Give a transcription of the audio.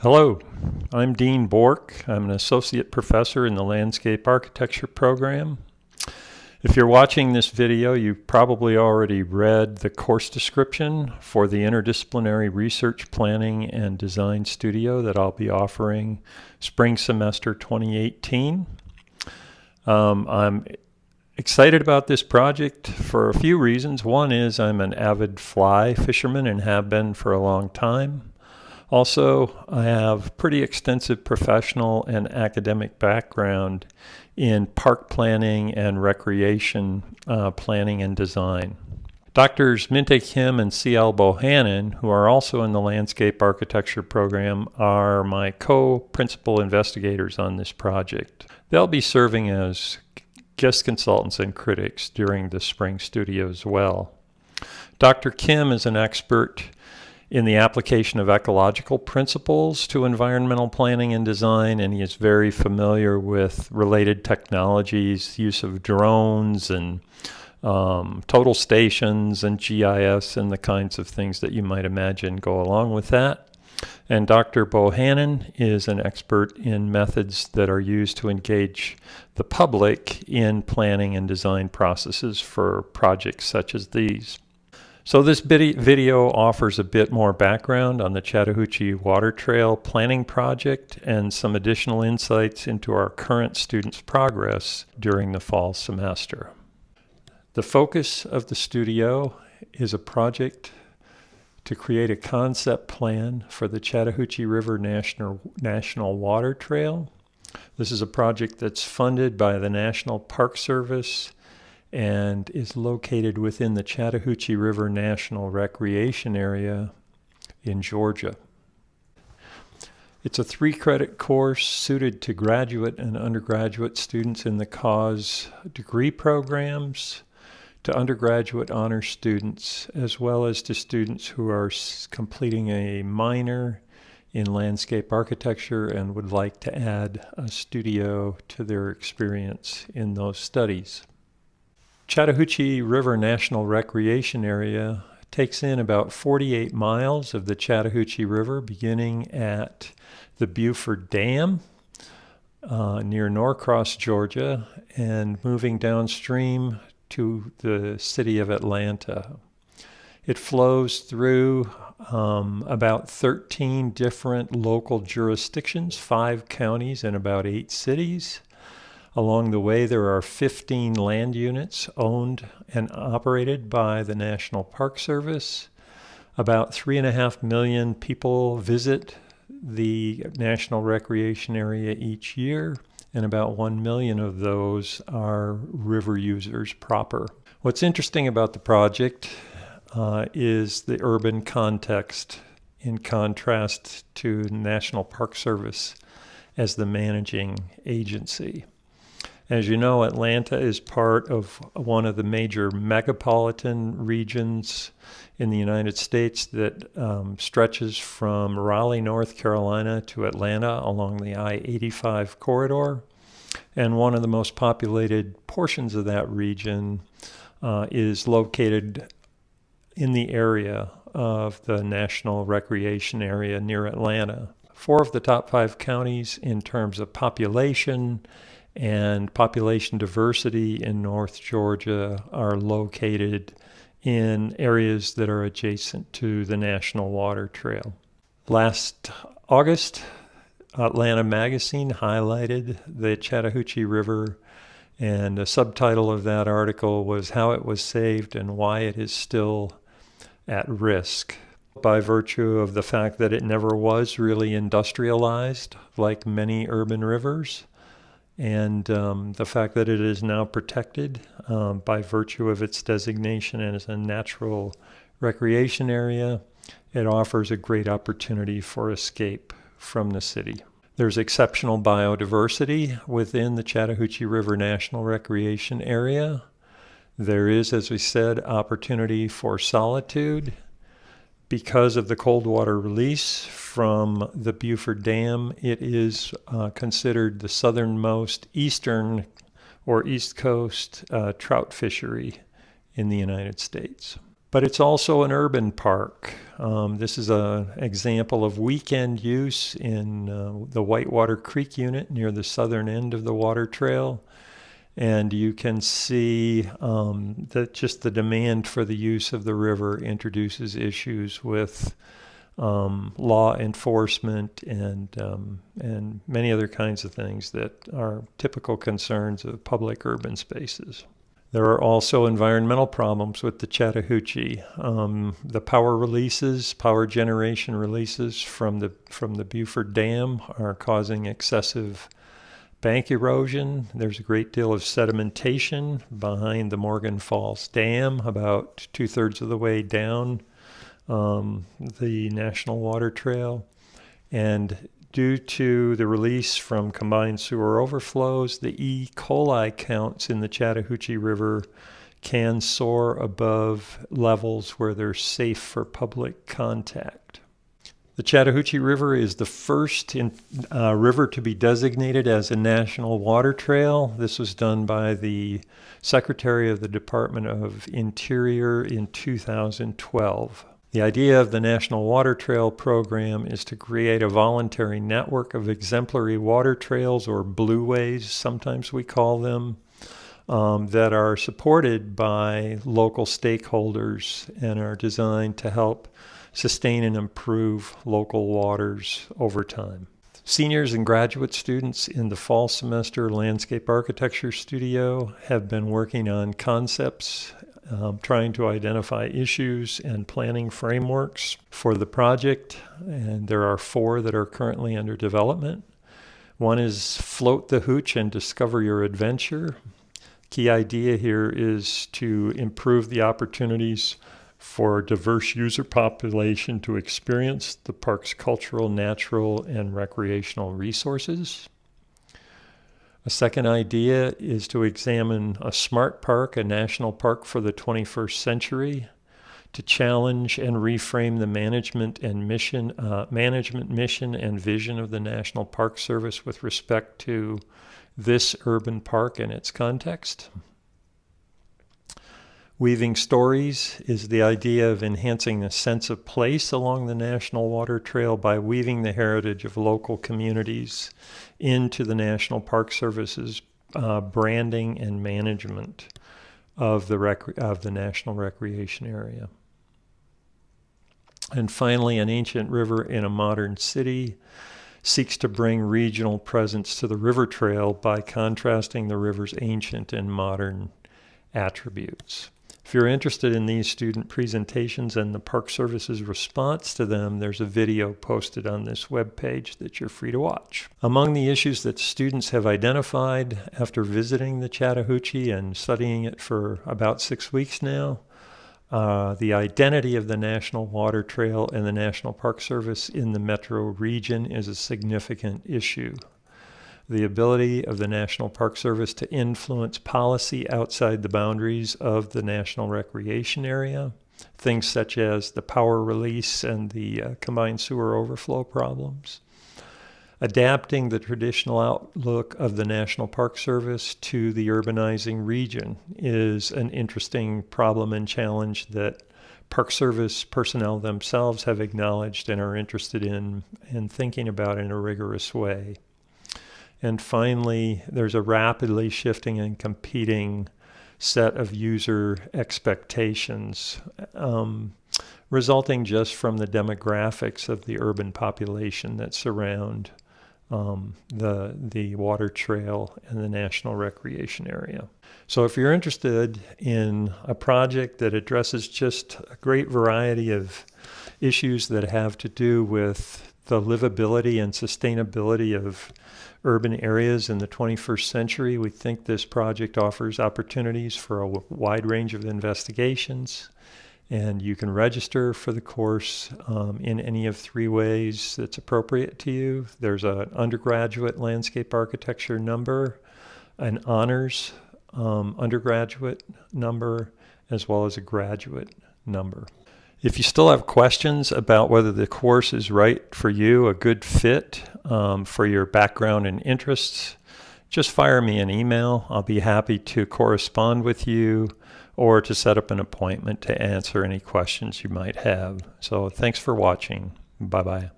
Hello, I'm Dean Bork. I'm an associate professor in the Landscape Architecture program. If you're watching this video, you've probably already read the course description for the Interdisciplinary Research Planning and Design Studio that I'll be offering spring semester 2018. I'm excited about this project for a few reasons. One is I'm an avid fly fisherman and have been for a long time. Also, I have pretty extensive professional and academic background in park planning and recreation planning and design. Doctors Minte Kim and C.L. Bohannon, who are also in the Landscape Architecture program, are my co-principal investigators on this project. They'll be serving as guest consultants and critics during the spring studio as well. Dr. Kim is an expert in the application of ecological principles to environmental planning and design, and he is very familiar with related technologies, use of drones and total stations and GIS and the kinds of things that you might imagine go along with that. And Dr. Bohannon is an expert in methods that are used to engage the public in planning and design processes for projects such as these. So this video offers a bit more background on the Chattahoochee Water Trail planning project and some additional insights into our current students' progress during the fall semester. The focus of the studio is a project to create a concept plan for the Chattahoochee River National Water Trail. This is a project that's funded by the National Park Service and is located within the Chattahoochee River National Recreation Area in Georgia. It's a 3-credit course suited to graduate and undergraduate students in the CAUSE degree programs, to undergraduate honor students, as well as to students who are completing a minor in landscape architecture and would like to add a studio to their experience in those studies. Chattahoochee River National Recreation Area takes in about 48 miles of the Chattahoochee River, beginning at the Buford Dam near Norcross, Georgia, and moving downstream to the city of Atlanta. It flows through about 13 different local jurisdictions, 5 counties, and about 8 cities. Along the way, there are 15 land units owned and operated by the National Park Service. About 3.5 million people visit the National Recreation Area each year, and about 1 million of those are river users proper. What's interesting about the project is the urban context in contrast to the National Park Service as the managing agency. As you know, Atlanta is part of one of the major megapolitan regions in the United States that stretches from Raleigh, North Carolina to Atlanta along the I-85 corridor. And one of the most populated portions of that region is located in the area of the National Recreation Area near Atlanta. 4 of the top 5 counties in terms of population and population diversity in North Georgia are located in areas that are adjacent to the National Water Trail. Last August, Atlanta Magazine highlighted the Chattahoochee River, and the subtitle of that article was "How It Was Saved and Why It Is Still at Risk," by virtue of the fact that it never was really industrialized like many urban rivers, and the fact that it is now protected by virtue of its designation as a natural recreation area. It offers a great opportunity for escape from the city. There's exceptional biodiversity within the Chattahoochee River National Recreation Area. There is, as we said, opportunity for solitude. Because of the cold water release from the Buford Dam, it is considered the southernmost eastern or east coast trout fishery in the United States. But it's also an urban park. This is an example of weekend use in the Whitewater Creek unit near the southern end of the water trail. And you can see that just the demand for the use of the river introduces issues with law enforcement and many other kinds of things that are typical concerns of public urban spaces. There are also environmental problems with the Chattahoochee. The power generation releases from the Buford Dam are causing excessive bank erosion. There's a great deal of sedimentation behind the Morgan Falls Dam, about 2/3 of the way down the National Water Trail. And due to the release from combined sewer overflows, the E. coli counts in the Chattahoochee River can soar above levels where they're safe for public contact. The Chattahoochee River is the first river to be designated as a national water trail. This was done by the Secretary of the Department of Interior in 2012. The idea of the National Water Trail Program is to create a voluntary network of exemplary water trails, or blueways, sometimes we call them, that are supported by local stakeholders and are designed to help sustain and improve local waters over time. Seniors and graduate students in the fall semester landscape architecture studio have been working on concepts, trying to identify issues and planning frameworks for the project, and there are 4 that are currently under development. One is Float the Hooch and Discover Your Adventure. Key idea here is to improve the opportunities for a diverse user population to experience the park's cultural, natural, and recreational resources. A second idea is to examine a smart park, a national park for the 21st century, to challenge and reframe the management mission and vision of the National Park Service with respect to this urban park and its context. Weaving stories is the idea of enhancing a sense of place along the National Water Trail by weaving the heritage of local communities into the National Park Service's branding and management of the National Recreation Area. And finally, An Ancient River in a Modern City seeks to bring regional presence to the river trail by contrasting the river's ancient and modern attributes. If you're interested in these student presentations and the Park Service's response to them, there's a video posted on this webpage that you're free to watch. Among the issues that students have identified after visiting the Chattahoochee and studying it for about 6 weeks now, the identity of the National Water Trail and the National Park Service in the metro region is a significant issue. The ability of the National Park Service to influence policy outside the boundaries of the National Recreation Area, things such as the power release and the combined sewer overflow problems. Adapting the traditional outlook of the National Park Service to the urbanizing region is an interesting problem and challenge that Park Service personnel themselves have acknowledged and are interested in and thinking about in a rigorous way. And finally, there's a rapidly shifting and competing set of user expectations, resulting just from the demographics of the urban population that surround the water trail and the National Recreation Area. So if you're interested in a project that addresses just a great variety of issues that have to do with the livability and sustainability of urban areas in the 21st century, we think this project offers opportunities for a wide range of investigations. And you can register for the course in any of 3 ways that's appropriate to you. There's an undergraduate landscape architecture number, an honors undergraduate number, as well as a graduate number. If you still have questions about whether the course is right for you, a good fit for your background and interests, just fire me an email. I'll be happy to correspond with you or to set up an appointment to answer any questions you might have. So thanks for watching. Bye-bye.